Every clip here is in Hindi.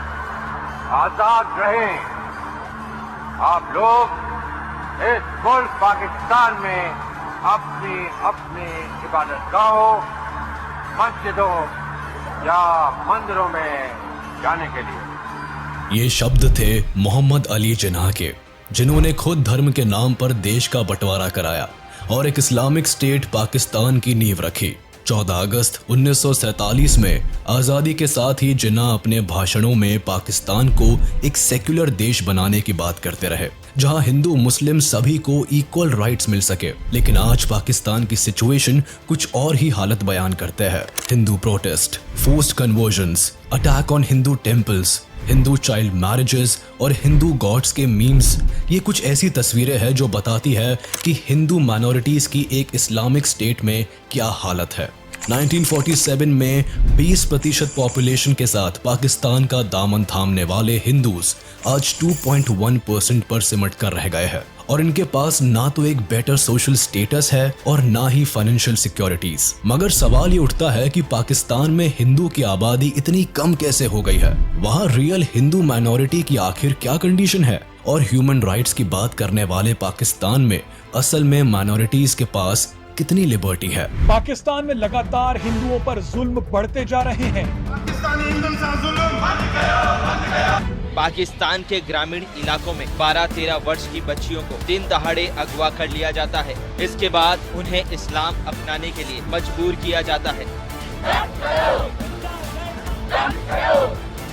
आजाद रहें। आप लोग इस मुल्क पाकिस्तान में अपनी अपनी इबादतगाहों, मस्जिदों या मंदिरों में जाने के लिए। ये शब्द थे मोहम्मद अली जिन्नाह के, जिन्होंने खुद धर्म के नाम पर देश का बंटवारा कराया और एक इस्लामिक स्टेट पाकिस्तान की नींव रखी। 14 अगस्त 1947 में आज़ादी के साथ ही जिन्नाह अपने भाषणों में पाकिस्तान को एक सेक्युलर देश बनाने की बात करते रहे, जहां हिंदू मुस्लिम सभी को इक्वल राइट्स मिल सके। लेकिन आज पाकिस्तान की सिचुएशन कुछ और ही हालत बयान करते हैं। Hindu protest, forced convergence, attack on Hindu temples, Hindu child marriages और हिंदू गॉड्स के मीम्स, ये कुछ ऐसी तस्वीरें हैं जो बताती है कि हिंदू माइनॉरिटीज की एक इस्लामिक स्टेट में क्या हालत है। 1947 में 20% पॉपुलेशन के साथ पाकिस्तान का दामन थामने वाले हिंदूज आज 2.1% पर सिमट कर रह गए हैं और इनके पास ना तो एक बेटर सोशल स्टेटस है और ना ही फाइनेंशियल सिक्योरिटीज। मगर सवाल ये उठता है कि पाकिस्तान में हिंदू की आबादी इतनी कम कैसे हो गई है? वहाँ रियल हिंदू माइनॉरिटी की आखिर क्या कंडीशन है? और ह्यूमन राइट्स की बात करने वाले पाकिस्तान में असल में माइनॉरिटीज के पास कितनी लिबर्टी है? पाकिस्तान में लगातार हिंदुओं पर जुल्म बढ़ते जा रहे हैं। पाकिस्तान के ग्रामीण इलाकों में 12-13 वर्ष की बच्चियों को दिन दहाड़े अगवा कर लिया जाता है। इसके बाद उन्हें इस्लाम अपनाने के लिए मजबूर किया जाता है।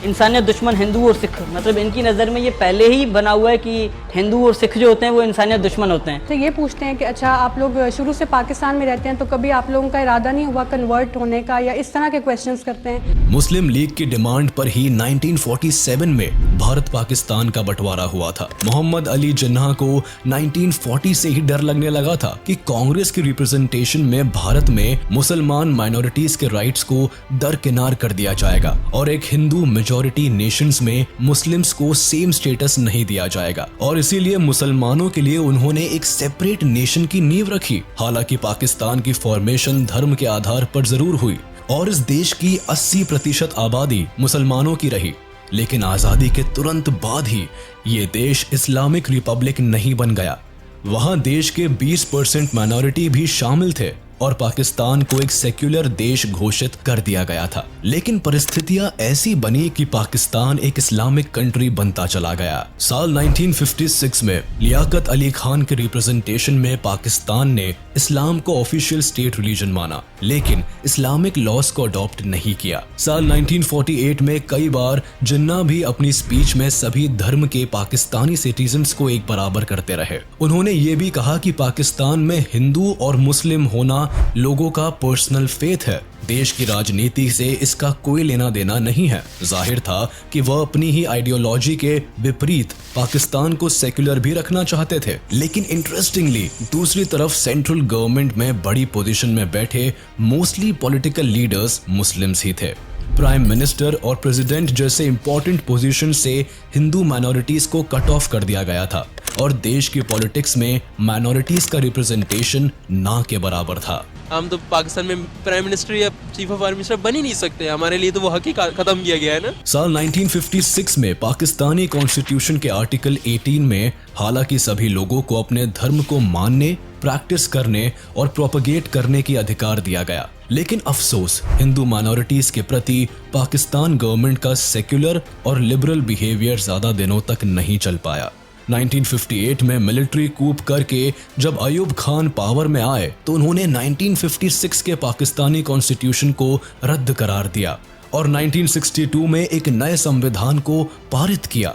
इंसानियत दुश्मन हिंदू और सिख, मतलब इनकी नज़र में ये पहले ही बना हुआ है कि हिंदू और सिख जो होते हैं वो इंसानियत दुश्मन होते हैं। तो ये पूछते हैं कि अच्छा आप लोग शुरू से पाकिस्तान में रहते हैं तो कभी आप लोगों का इरादा नहीं हुआ कन्वर्ट होने का, या इस तरह के क्वेश्चंस करते हैं। मुस्लिम लीग की डिमांड पर ही 1947 में भारत पाकिस्तान का बंटवारा हुआ था। मोहम्मद अली जिन्नाह को 1940 से ही डर लगने लगा था कि कांग्रेस की रिप्रेजेंटेशन में भारत में मुसलमान माइनॉरिटीज के राइट्स को दरकिनार कर दिया जाएगा और एक हिंदू मेजॉरिटी नेशंस में मुस्लिम्स को सेम स्टेटस नहीं दिया जाएगा और इसीलिए मुसलमानों के लिए उन्होंने एक सेपरेट नेशन की नींव रखी। हालांकि पाकिस्तान की फॉर्मेशन धर्म के आधार पर जरूर हुई और इस देश की 80% आबादी मुसलमानों की रही, लेकिन आजादी के तुरंत बाद ही ये देश इस्लामिक रिपब्लिक नहीं बन गया। वहां देश के 20% माइनॉरिटी भी शामिल थे और पाकिस्तान को एक सेक्युलर देश घोषित कर दिया गया था। लेकिन परिस्थितियां ऐसी बनी कि पाकिस्तान एक इस्लामिक कंट्री बनता चला गया। साल 1956 में लियाकत अली खान के रिप्रेजेंटेशन में पाकिस्तान ने इस्लाम को ऑफिशियल स्टेट रिलीजन माना, लेकिन इस्लामिक लॉस को अडॉप्ट नहीं किया। साल 1948 में कई बार जिन्नाह भी अपनी स्पीच में सभी धर्म के पाकिस्तानी सिटीजन्स को एक बराबर करते रहे। उन्होंने ये भी कहा कि पाकिस्तान में हिंदू और मुस्लिम होना लोगों का पर्सनल फेथ है, देश की राजनीति से इसका कोई लेना देना नहीं है। जाहिर था कि वह अपनी ही आइडियोलॉजी के विपरीत पाकिस्तान को सेक्युलर भी रखना चाहते थे। लेकिन इंटरेस्टिंगली दूसरी तरफ सेंट्रल गवर्नमेंट में बड़ी पोजीशन में बैठे मोस्टली पॉलिटिकल लीडर्स मुस्लिम्स ही थे। प्राइम मिनिस्टर और प्रेसिडेंट जैसे इंपॉर्टेंट पोजीशन से हिंदू माइनॉरिटीज को कट ऑफ कर दिया गया था और देश की पॉलिटिक्स में माइनॉरिटीज का रिप्रेजेंटेशन ना के बराबर था। हम तो पाकिस्तान में प्राइम मिनिस्टर या चीफ ऑफ आर्मी मिनिस्टर बन ही नहीं सकते, हमारे लिए तो वो हक ही खत्म किया गया है ना। साल 1956 में पाकिस्तानी कॉन्स्टिट्यूशन के आर्टिकल 18 में हालांकि सभी लोगों को अपने धर्म को मानने, प्रैक्टिस करने और प्रोपगेट करने की अधिकार दिया गया, लेकिन अफसोस हिंदू माइनॉरिटीज के प्रति पाकिस्तान गवर्नमेंट का सेक्युलर और लिबरल बिहेवियर ज्यादा दिनों तक नहीं चल पाया। 1958 में मिलिट्री कूप करके जब अयूब खान पावर में आए तो उन्होंने 1956 के पाकिस्तानी कॉन्स्टिट्यूशन को रद्द करार दिया और 1962 में एक नए संविधान को पारित किया।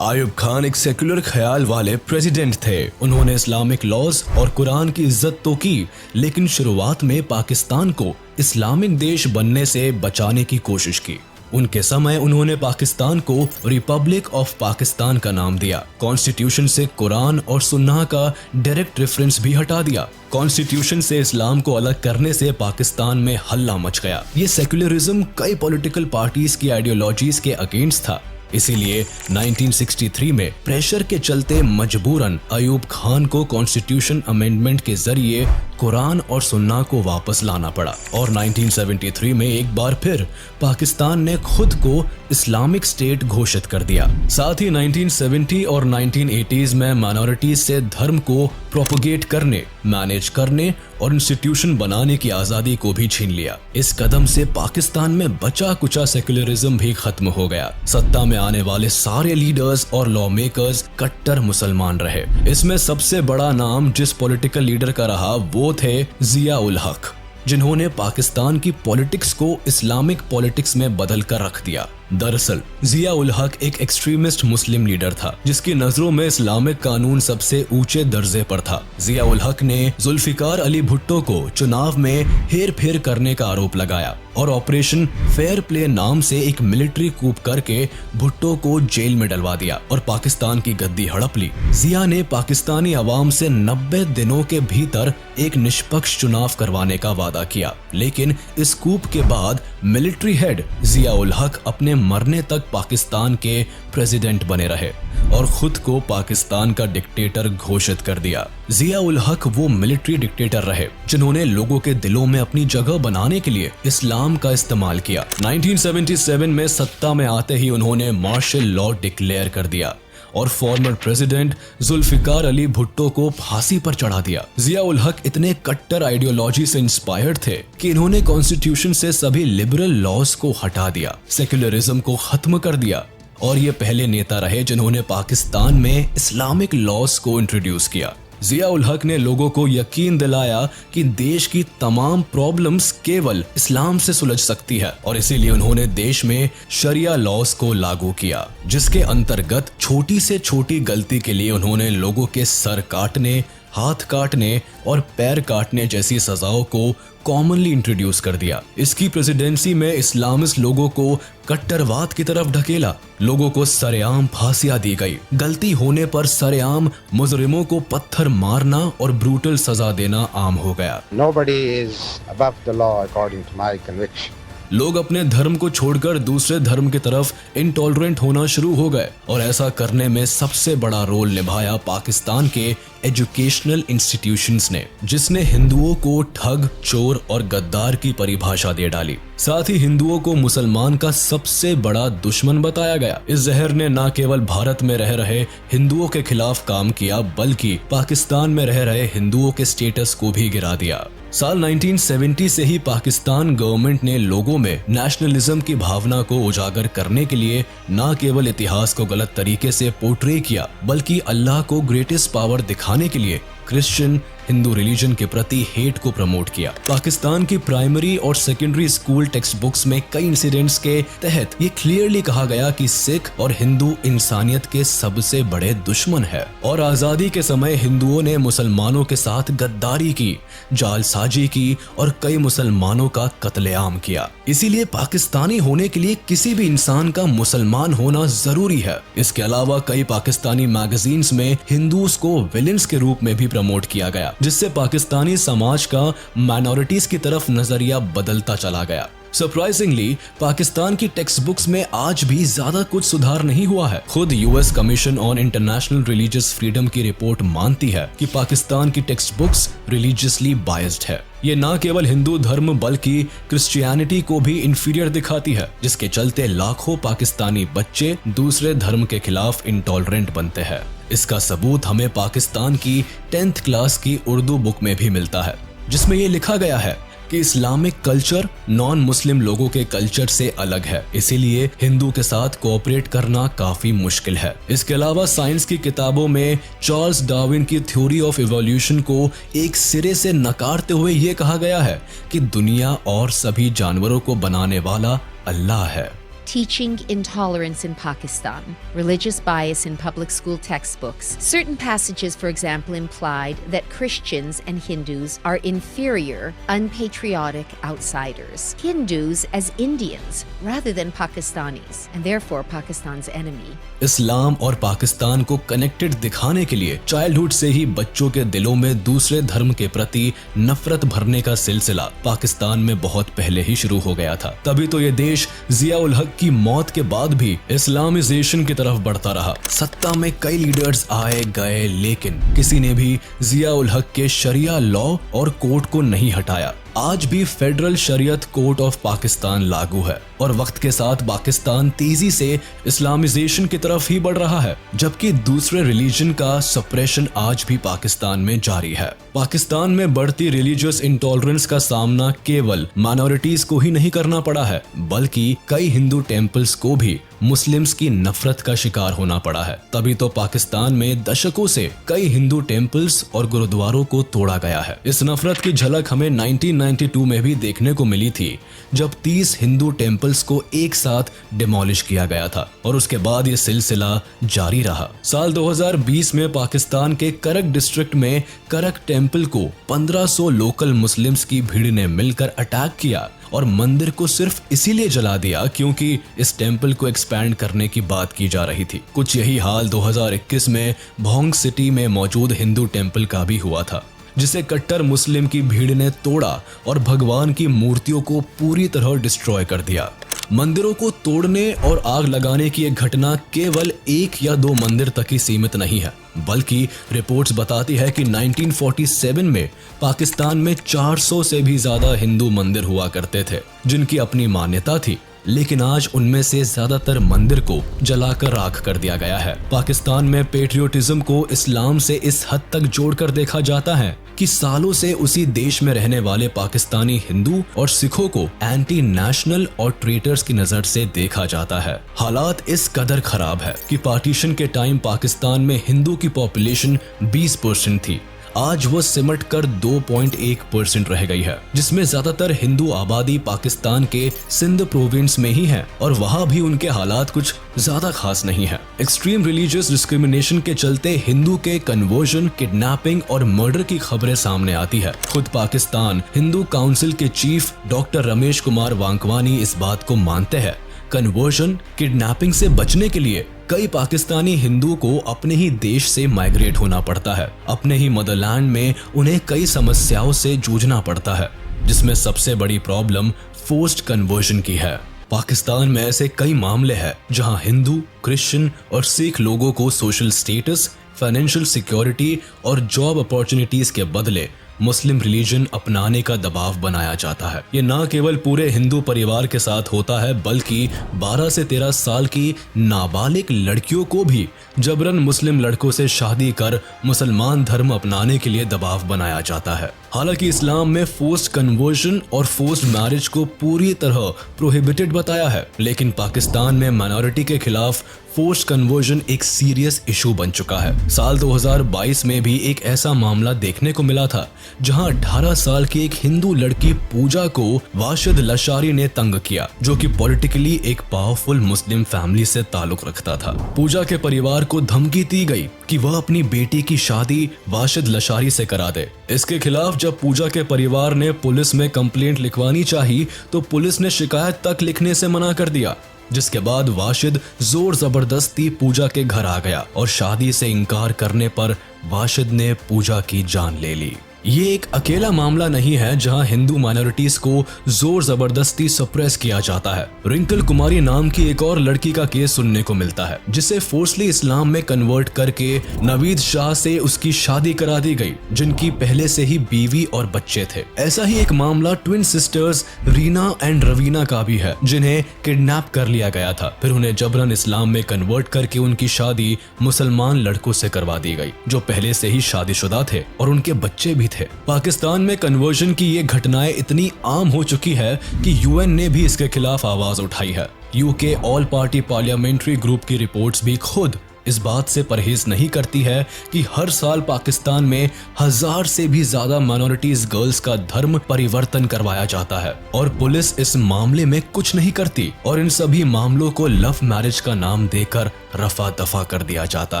अयूब खान एक सेक्युलर ख्याल वाले प्रेसिडेंट थे। उन्होंने इस्लामिक लॉज और कुरान की इज्जत तो की, लेकिन शुरुआत में पाकिस्तान को इस्लामिक देश बनने से बचाने की कोशिश की। उनके समय उन्होंने पाकिस्तान को रिपब्लिक ऑफ पाकिस्तान का नाम दिया। कॉन्स्टिट्यूशन से कुरान और सुन्ना का डायरेक्ट रेफरेंस भी हटा दिया। कॉन्स्टिट्यूशन से इस्लाम को अलग करने से पाकिस्तान में हल्ला मच गया। ये सेक्युलरिज्म कई पॉलिटिकल पार्टीज की आइडियोलॉजीज के अगेंस्ट था। इसीलिए 1963 में प्रेशर के चलते मजबूरन अयूब खान को कॉन्स्टिट्यूशन अमेंडमेंट के जरिए कुरान और सुन्ना को वापस लाना पड़ा और 1973 में एक बार फिर पाकिस्तान ने खुद को इस्लामिक स्टेट घोषित कर दिया। साथ ही 1970 और 1980s में माइनॉरिटीज से धर्म को प्रोपोगेट करने, मैनेज करने और इंस्टीट्यूशन बनाने की आजादी को भी छीन लिया। इस कदम से पाकिस्तान में बचा कुचा सेक्युलरिज्म भी खत्म हो गया। सत्ता में आने वाले सारे लीडर्स और लॉ मेकर्स कट्टर मुसलमान रहे। इसमें सबसे बड़ा नाम जिस पॉलिटिकल लीडर का रहा वो थे जिया उल हक, जिन्होंने पाकिस्तान की पॉलिटिक्स को इस्लामिक पॉलिटिक्स में बदल कर रख दिया। दरअसल जिया उल हक एक एक्सट्रीमिस्ट मुस्लिम लीडर था जिसकी नजरों में इस्लामिक कानून सबसे ऊंचे दर्जे पर था। जिया उल हक ने जुल्फिकार अली भुट्टो को चुनाव में हेर फेर करने का आरोप लगाया और ऑपरेशन फेयर प्ले नाम से एक मिलिट्री कूप करके भुट्टो को जेल में डलवा दिया और पाकिस्तान की गद्दी हड़प ली। जिया ने पाकिस्तानी अवाम से 90 दिनों के भीतर एक निष्पक्ष चुनाव करवाने का वादा किया, लेकिन इस कूप के बाद मिलिट्री हेड जिया उल हक अपने मरने तक पाकिस्तान के प्रेसिडेंट बने रहे और खुद को पाकिस्तान का डिक्टेटर घोषित कर दिया। जिया उल हक वो मिलिट्री डिक्टेटर रहे जिन्होंने लोगों के दिलों में अपनी जगह बनाने के लिए इस्लाम का इस्तेमाल किया। 1977 में सत्ता में आते ही उन्होंने मार्शल लॉ डिक्लेयर कर दिया और फॉर्मर प्रेसिडेंट जुल्फिकार अली भुट्टो को फांसी पर चढ़ा दिया। जिया उल हक इतने कट्टर आइडियोलॉजी से इंस्पायर्ड थे कि इन्होंने कॉन्स्टिट्यूशन से सभी लिबरल लॉज को हटा दिया, सेक्युलरिज्म को खत्म कर दिया और ये पहले नेता रहे जिन्होंने पाकिस्तान में इस्लामिक लॉज को इंट्रोड्यूस किया। जिया उल हक ने लोगों को यकीन दिलाया कि देश की तमाम प्रॉब्लम्स केवल इस्लाम से सुलझ सकती है और इसीलिए उन्होंने देश में शरिया लॉज को लागू किया, जिसके अंतर्गत छोटी से छोटी गलती के लिए उन्होंने लोगों के सर काटने, हाथ काटने और पैर काटने जैसी सजाओं को कॉमनली इंट्रोड्यूस कर दिया। इसकी प्रेसिडेंसी में इस्लामिस्ट लोगों को कट्टरवाद की तरफ ढकेला, लोगों को सरेआम फांसियां दी गई, गलती होने पर सरेआम मुजरिमों को पत्थर मारना और ब्रूटल सजा देना आम हो गया। Nobody is above the law according to my conviction. लोग अपने धर्म को छोड़कर दूसरे धर्म की तरफ इंटॉलरेंट होना शुरू हो गए और ऐसा करने में सबसे बड़ा रोल निभाया पाकिस्तान के एजुकेशनल इंस्टीट्यूशंस ने, जिसने हिंदुओं को ठग, चोर और गद्दार की परिभाषा दे डाली। साथ ही हिंदुओं को मुसलमान का सबसे बड़ा दुश्मन बताया गया। इस जहर ने न केवल भारत में रह रहे हिंदुओं के खिलाफ काम किया बल्कि पाकिस्तान में रह रहे हिंदुओं के स्टेटस को भी गिरा दिया। साल 1970 से ही पाकिस्तान गवर्नमेंट ने लोगों में नेशनलिज्म की भावना को उजागर करने के लिए न केवल इतिहास को गलत तरीके से पोर्ट्रे किया बल्कि अल्लाह को ग्रेटेस्ट पावर दिखाने के लिए क्रिश्चियन हिंदू रिलीजन के प्रति हेट को प्रमोट किया। पाकिस्तान की प्राइमरी और सेकेंडरी स्कूल टेक्स्ट बुक्स में कई इंसिडेंट्स के तहत ये क्लियरली कहा गया कि सिख और हिंदू इंसानियत के सबसे बड़े दुश्मन है और आजादी के समय हिंदुओं ने मुसलमानों के साथ गद्दारी की, जालसाजी की और कई मुसलमानों का कत्लेआम किया। इसीलिए पाकिस्तानी होने के लिए किसी भी इंसान का मुसलमान होना जरूरी है। इसके अलावा कई पाकिस्तानी मैगजीन्स में हिंदूज को विलेंस के रूप में भी प्रमोट किया गया, जिससे पाकिस्तानी समाज का माइनॉरिटीज की तरफ नजरिया बदलता चला गया। सरप्राइजिंगली पाकिस्तान की टेक्स्ट बुक्स में आज भी ज्यादा कुछ सुधार नहीं हुआ है। खुद US commission on international religious freedom की रिपोर्ट मानती है कि पाकिस्तान की टेक्स्ट बुक्स रिलीजियसली बायस्ड है। ये न केवल हिंदू धर्म बल्कि क्रिश्चियनिटी को भी इंफीरियर दिखाती है, जिसके चलते लाखों पाकिस्तानी बच्चे दूसरे धर्म के खिलाफ इंटॉलरेंट बनते हैं। इसका सबूत हमें पाकिस्तान की 10th क्लास की उर्दू बुक में भी मिलता है, जिसमें ये लिखा गया है कि इस्लामिक कल्चर नॉन मुस्लिम लोगों के कल्चर से अलग है, इसीलिए हिंदू के साथ कोऑपरेट करना काफी मुश्किल है। इसके अलावा साइंस की किताबों में चार्ल्स डार्विन की थ्योरी ऑफ इवोल्यूशन को एक सिरे से नकारते हुए ये कहा गया है कि दुनिया और सभी जानवरों को बनाने वाला अल्लाह है। Teaching intolerance in Pakistan, religious bias in public school textbooks. Certain passages, for example, implied that Christians and Hindus are inferior, unpatriotic outsiders. Hindus as Indians rather than Pakistanis, and therefore Pakistan's enemy. इस्लाम और पाकिस्तान को कनेक्टेड दिखाने के लिए चाइल्डहुड से ही बच्चों के दिलों में दूसरे धर्म के प्रति नफरत भरने का सिलसिला पाकिस्तान में बहुत पहले ही शुरू हो गया था। तभी तो ये देश जिया उल हक की मौत के बाद भी इस्लामाइजेशन की तरफ बढ़ता रहा। सत्ता में कई लीडर्स आए गए, लेकिन किसी ने भी जिया उल हक के शरिया लॉ और कोर्ट को नहीं हटाया। आज भी फेडरल शरीयत कोर्ट ऑफ पाकिस्तान लागू है और वक्त के साथ पाकिस्तान तेजी से इस्लामिजेशन की तरफ ही बढ़ रहा है, जबकि दूसरे रिलीजन का सप्रेशन आज भी पाकिस्तान में जारी है। पाकिस्तान में बढ़ती रिलीजियस इंटॉलरेंस का सामना केवल माइनॉरिटीज को ही नहीं करना पड़ा है, बल्कि कई हिंदू टेम्पल्स को भी मुस्लिम्स की नफरत का शिकार होना पड़ा है। तभी तो पाकिस्तान में दशकों से कई हिंदू टेम्पल्स और गुरुद्वारों को तोड़ा गया है। इस नफरत की झलक हमें 1992 में भी देखने को मिली थी, जब 30 हिंदू टेम्पल्स को एक साथ डिमोलिश किया गया था और उसके बाद ये सिलसिला जारी रहा। साल 2020 में पाकिस्तान के करक डिस्ट्रिक्ट में करक टेम्पल को 1500 लोकल मुस्लिम्स की भीड़ ने मिलकर अटैक किया और मंदिर को सिर्फ इसीलिए जला दिया क्योंकि इस टेम्पल को एक्सपैंड करने की बात की जा रही थी। कुछ यही हाल 2021 में भोंग सिटी में मौजूद हिंदू टेम्पल का भी हुआ था, जिसे कट्टर मुस्लिम की भीड़ ने तोड़ा और भगवान की मूर्तियों को पूरी तरह डिस्ट्रॉय कर दिया। मंदिरों को तोड़ने और आग लगाने की एक घटना केवल 1 या 2 मंदिर तक ही सीमित नहीं है, बल्कि रिपोर्ट्स बताती है कि 1947 में पाकिस्तान में 400 से भी ज्यादा हिंदू मंदिर हुआ करते थे, जिनकी अपनी मान्यता थी, लेकिन आज उनमें से ज्यादातर मंदिर को जलाकर राख कर दिया गया है। पाकिस्तान में पेट्रियोटिज्म को इस्लाम से इस हद तक जोड़कर देखा जाता है कि सालों से उसी देश में रहने वाले पाकिस्तानी हिंदू और सिखों को एंटी नेशनल और ट्रेटर्स की नजर से देखा जाता है। हालात इस कदर खराब है कि पार्टीशन के टाइम पाकिस्तान में हिंदू की पॉपुलेशन 20% थी, आज वो सिमट कर 2.1% रह गई है, जिसमें ज्यादातर हिंदू आबादी पाकिस्तान के सिंध प्रोविंस में ही है और वहाँ भी उनके हालात कुछ ज्यादा खास नहीं है। एक्सट्रीम रिलीजियस डिस्क्रिमिनेशन के चलते हिंदू के कन्वर्जन, किडनैपिंग और मर्डर की खबरें सामने आती है। खुद पाकिस्तान हिंदू काउंसिल के चीफ डॉक्टर रमेश कुमार वांकवानी इस बात को मानते हैं। कन्वर्जन, किडनैपिंग से बचने के लिए कई पाकिस्तानी हिंदू को अपने ही देश से माइग्रेट होना पड़ता है। अपने ही मदरलैंड में उन्हें कई समस्याओं से जूझना पड़ता है, जिसमें सबसे बड़ी प्रॉब्लम फोर्स्ड कन्वर्जन की है। पाकिस्तान में ऐसे कई मामले हैं जहां हिंदू, क्रिश्चियन और सिख लोगों को सोशल स्टेटस, फाइनेंशियल सिक्योरिटी और जॉब अपॉर्चुनिटीज के बदले मुस्लिम रिलीजन अपनाने का दबाव बनाया जाता है। ये न केवल पूरे हिंदू परिवार के साथ होता है, बल्कि 12 से 13 साल की नाबालिग लड़कियों को भी जबरन मुस्लिम लड़कों से शादी कर मुसलमान धर्म अपनाने के लिए दबाव बनाया जाता है। हालांकि इस्लाम में फोर्स्ड कन्वर्जन और फोर्स्ड मैरिज को पूरी तरह प्रोहिबिटेड बताया है, लेकिन पाकिस्तान में माइनॉरिटी के खिलाफ फोर्स्ड कन्वर्जन एक सीरियस इशू बन चुका है। साल 2022 में भी एक ऐसा मामला देखने को मिला था जहां 18 साल की एक हिंदू लड़की पूजा को वाशिद लशारी ने तंग किया, जो कि पॉलिटिकली एक पावरफुल मुस्लिम फैमिली से ताल्लुक रखता था। पूजा के परिवार को धमकी दी गई कि वह अपनी बेटी की शादी वाशिद लशारी से करा दे। इसके खिलाफ जब पूजा के परिवार ने पुलिस में कंप्लेंट लिखवानी चाही तो पुलिस ने शिकायत तक लिखने से मना कर दिया, जिसके बाद वाशिद जोर जबरदस्ती पूजा के घर आ गया और शादी से इनकार करने पर वाशिद ने पूजा की जान ले ली। ये एक अकेला मामला नहीं है जहां हिंदू माइनॉरिटीज को जोर जबरदस्ती सप्रेस किया जाता है। रिंकल कुमारी नाम की एक और लड़की का केस सुनने को मिलता है, जिसे फोर्सली इस्लाम में कन्वर्ट करके नवीद शाह से उसकी शादी करा दी गई, जिनकी पहले से ही बीवी और बच्चे थे। ऐसा ही एक मामला twin sisters Reena and Raveena का भी है, जिन्हें किडनैप कर लिया गया था, फिर उन्हें जबरन इस्लाम में कन्वर्ट करके उनकी शादी मुसलमान लड़कों से करवा दी गई, जो पहले से ही शादीशुदा थे और उनके बच्चे भी थे। पाकिस्तान में कन्वर्जन की ये घटनाएं इतनी आम हो चुकी है कि यूएन ने भी इसके खिलाफ आवाज उठाई है। UK all party parliamentary group की रिपोर्ट्स भी खुद इस बात से परहेज नहीं करती है कि हर साल पाकिस्तान में 1000 से भी ज्यादा माइनॉरिटीज गर्ल्स का धर्म परिवर्तन करवाया जाता है और पुलिस इस मामले में कुछ नहीं करती और इन सभी मामलों को लव मैरिज का नाम देकर रफा दफा कर दिया जाता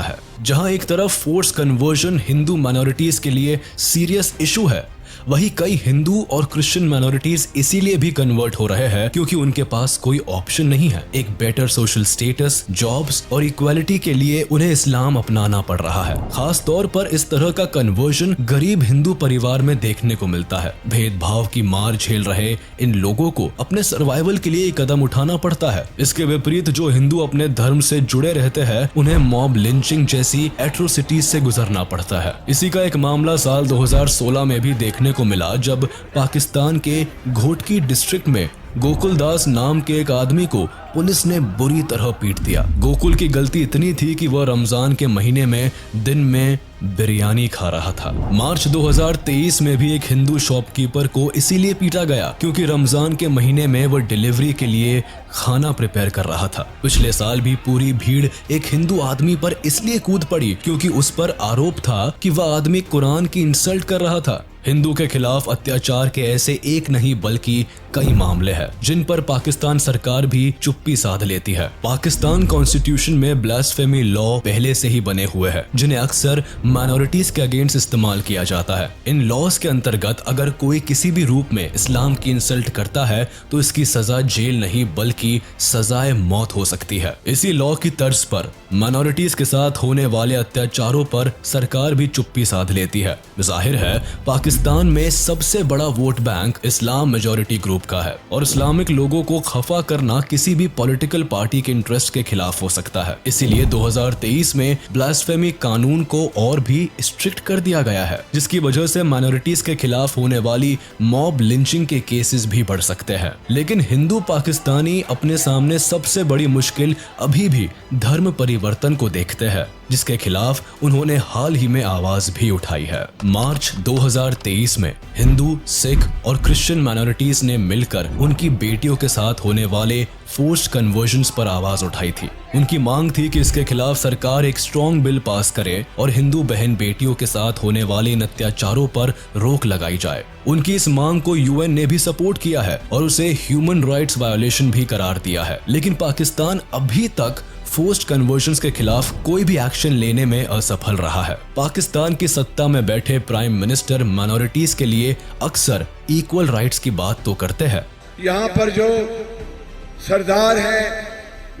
है। जहां एक तरफ फोर्स कन्वर्जन हिंदू माइनॉरिटीज के लिए सीरियस इशू है, वही कई हिंदू और क्रिश्चियन माइनॉरिटीज इसीलिए भी कन्वर्ट हो रहे हैं क्योंकि उनके पास कोई ऑप्शन नहीं है। एक बेटर सोशल स्टेटस, जॉब्स और इक्वालिटी के लिए उन्हें इस्लाम अपनाना पड़ रहा है। खास तौर पर इस तरह का कन्वर्जन गरीब हिंदू परिवार में देखने को मिलता है। भेदभाव की मार झेल रहे इन लोगों को अपने सर्वाइवल के लिए कदम उठाना पड़ता है। इसके विपरीत जो हिंदू अपने धर्म से जुड़े रहते हैं, उन्हें मॉब लिंचिंग जैसी एट्रोसिटीज से गुजरना पड़ता है। इसी का एक मामला साल 2016 में भी देखने सुनने को मिला जब पाकिस्तान के घोटकी डिस्ट्रिक्ट में गोकुल दास नाम के एक आदमी को पुलिस ने बुरी तरह पीट दिया। गोकुल की गलती इतनी थी कि वह रमजान के महीने में दिन में बिरयानी खा रहा था। मार्च 2023 में भी एक हिंदू शॉपकीपर को इसीलिए पीटा गया क्योंकि रमजान के महीने में वह डिलीवरी के लिए खाना प्रिपेयर कर रहा था। पिछले साल भी पूरी भीड़ एक हिंदू आदमी पर इसलिए कूद पड़ी क्योंकि उस पर आरोप था कि वह आदमी कुरान की इंसल्ट कर रहा था। हिंदू के खिलाफ अत्याचार के ऐसे एक नहीं बल्कि कई मामले हैं जिन पर पाकिस्तान सरकार भी चुप्पी साध लेती है। पाकिस्तान कॉन्स्टिट्यूशन में ब्लास्फेमी लॉ पहले से ही बने हुए हैं जिन्हें अक्सर माइनॉरिटीज के अगेंस्ट इस्तेमाल किया जाता है। इन लॉज के अंतर्गत अगर कोई किसी भी रूप में इस्लाम की इंसल्ट करता है तो इसकी सजा जेल नहीं बल्कि सजाए मौत हो सकती है। इसी लॉ की तर्ज पर माइनॉरिटीज के साथ होने वाले अत्याचारों पर सरकार भी चुप्पी साध लेती है। जाहिर है पाकिस्तान में सबसे बड़ा वोट बैंक इस्लाम मेजॉरिटी ग्रुप का है और इस्लामिक लोगों को खफा करना किसी भी पॉलिटिकल पार्टी के इंटरेस्ट के खिलाफ हो सकता है। इसीलिए 2023 में ब्लास्फेमी कानून को और भी स्ट्रिक्ट कर दिया गया है जिसकी वजह से माइनॉरिटीज के खिलाफ होने वाली मॉब लिंचिंग के केसेस भी बढ़ सकते हैं। लेकिन हिंदू पाकिस्तानी अपने सामने सबसे बड़ी मुश्किल अभी भी धर्म परिवर्तन को देखते हैं जिसके खिलाफ उन्होंने हाल ही में आवाज भी उठाई है। मार्च 2023 में हिंदू, सिख और क्रिश्चियन माइनॉरिटीज ने मिलकर उनकी बेटियों के साथ होने वाले फोर्स्ड कन्वर्जन्स पर आवाज उठाई थी। उनकी मांग थी कि इसके खिलाफ सरकार एक स्ट्रॉन्ग बिल पास करे और हिंदू बहन बेटियों के साथ होने वाले इन अत्याचारों पर रोक लगाई जाए। उनकी इस मांग को यूएन ने भी सपोर्ट किया है और उसे ह्यूमन राइट्स वायोलेशन भी करार दिया है। लेकिन पाकिस्तान अभी तक फोर्स्ड कन्वर्जन्स के खिलाफ कोई भी एक्शन लेने में असफल रहा है। पाकिस्तान की सत्ता में बैठे प्राइम मिनिस्टर माइनॉरिटीज के लिए अक्सर इक्वल राइट्स की बात तो करते हैं। यहाँ पर जो सरदार है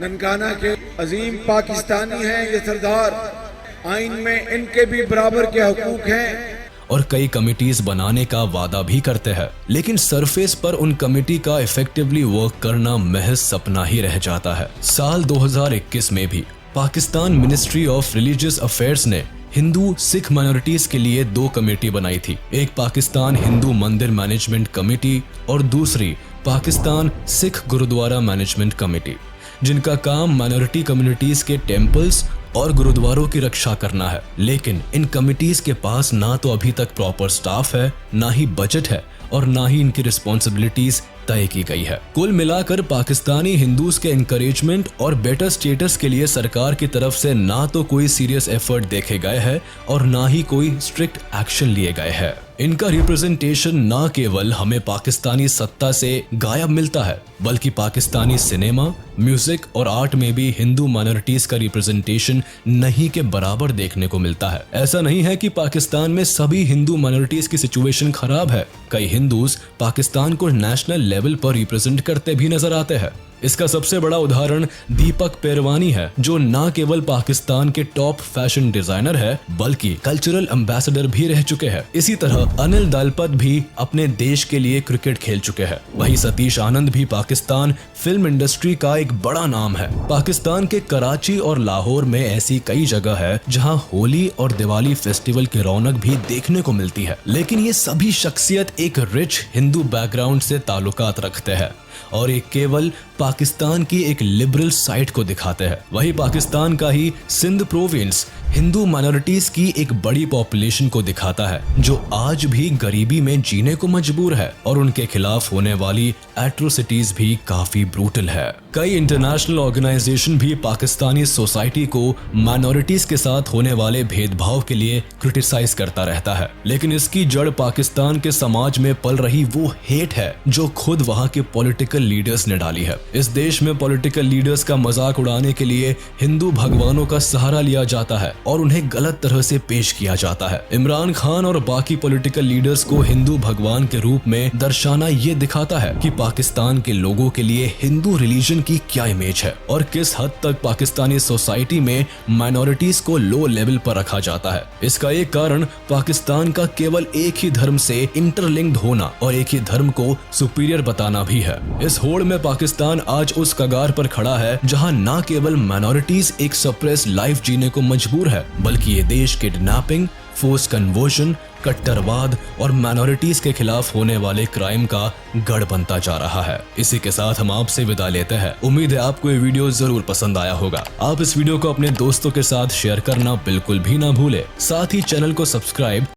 ननकाना के अजीम पाकिस्तानी हैं, ये सरदार आइन में इनके भी बराबर के हकूक हैं और कई कमिटीज बनाने का वादा भी करते हैं। लेकिन सरफेस पर उन कमेटी का इफेक्टिवली वर्क करना महज सपना ही रह जाता है। साल 2021 में भी Pakistan ministry of religious affairs ने हिंदू सिख माइनॉरिटीज के लिए 2 कमेटी बनाई थी। एक पाकिस्तान हिंदू मंदिर मैनेजमेंट कमेटी और दूसरी पाकिस्तान सिख गुरुद्वारा मैनेजमेंट कमेटी, जिनका काम माइनॉरिटी कम्युनिटीज के टेम्पल्स और गुरुद्वारों की रक्षा करना है। लेकिन इन कमिटीज के पास ना तो अभी तक प्रॉपर स्टाफ है, ना ही बजट है और ना ही इनकी रिस्पॉन्सिबिलिटीज तय की गई है। कुल मिलाकर पाकिस्तानी हिंदूज के एनकरेजमेंट और बेटर स्टेटस के लिए सरकार की तरफ से ना तो कोई सीरियस एफर्ट देखे गए हैं और ना ही कोई स्ट्रिक्ट एक्शन लिए गए हैं। इनका रिप्रेजेंटेशन ना केवल हमें पाकिस्तानी सत्ता से गायब मिलता है बल्कि पाकिस्तानी सिनेमा, म्यूजिक और आर्ट में भी हिंदू माइनॉरिटीज का रिप्रेजेंटेशन नहीं के बराबर देखने को मिलता है। ऐसा नहीं है कि पाकिस्तान में सभी हिंदू माइनॉरिटीज की सिचुएशन खराब है। कई हिंदूज पाकिस्तान को नेशनल लेवल पर रिप्रेजेंट करते भी नजर आते हैं। इसका सबसे बड़ा उदाहरण दीपक पेरवानी है, जो न केवल पाकिस्तान के टॉप फैशन डिजाइनर है बल्कि कल्चरल एम्बेसडर भी रह चुके हैं। इसी तरह अनिल दलपत भी अपने देश के लिए क्रिकेट खेल चुके हैं। वहीं सतीश आनंद भी पाकिस्तान फिल्म इंडस्ट्री का एक बड़ा नाम है। पाकिस्तान के कराची और लाहौर में ऐसी कई जगह है जहां होली और दिवाली फेस्टिवल की रौनक भी देखने को मिलती है। लेकिन ये सभी शख्सियत एक रिच हिंदू बैकग्राउंड से ताल्लुकात रखते हैं और एक केवल पाकिस्तान की एक लिबरल साइड को दिखाते हैं। वही पाकिस्तान का ही सिंध प्रोविंस हिंदू माइनॉरिटीज की एक बड़ी पॉपुलेशन को दिखाता है जो आज भी गरीबी में जीने को मजबूर है और उनके खिलाफ होने वाली एट्रोसिटीज भी काफी ब्रूटल है। कई इंटरनेशनल ऑर्गेनाइजेशन भी पाकिस्तानी सोसाइटी को माइनॉरिटीज के साथ होने वाले भेदभाव के लिए क्रिटिसाइज करता रहता है, लेकिन इसकी जड़ पाकिस्तान के समाज में पल रही वो हेट है जो खुद वहाँ के पॉलिटिकल लीडर्स ने डाली है। इस देश में पॉलिटिकल लीडर्स का मजाक उड़ाने के लिए हिंदू भगवानों का सहारा लिया जाता है और उन्हें गलत तरह से पेश किया जाता है। इमरान खान और बाकी पॉलिटिकल लीडर्स को हिंदू भगवान के रूप में दर्शाना ये दिखाता है कि पाकिस्तान के लोगों के लिए हिंदू रिलीजन की क्या इमेज है और किस हद तक पाकिस्तानी सोसाइटी में माइनॉरिटीज को लो लेवल पर रखा जाता है। इसका एक कारण पाकिस्तान का केवल एक ही धर्म से इंटरलिंक्ड होना और एक ही धर्म को सुपीरियर बताना भी है। इस होड़ में पाकिस्तान आज उस कगार पर खड़ा है जहां न केवल माइनॉरिटीज एक सप्रेस लाइफ जीने को मजबूर है, बल्कि ये देश किडनैपिंग, फोर्स कन्वर्जन, कट्टरवाद और माइनॉरिटीज के खिलाफ होने वाले क्राइम का गढ़ बनता जा रहा है। इसी के साथ हम आपसे विदा लेते हैं। उम्मीद है आपको ये वीडियो जरूर पसंद आया होगा। आप इस वीडियो को अपने दोस्तों के साथ शेयर करना बिल्कुल भी ना भूले। साथ ही चैनल को सब्सक्राइब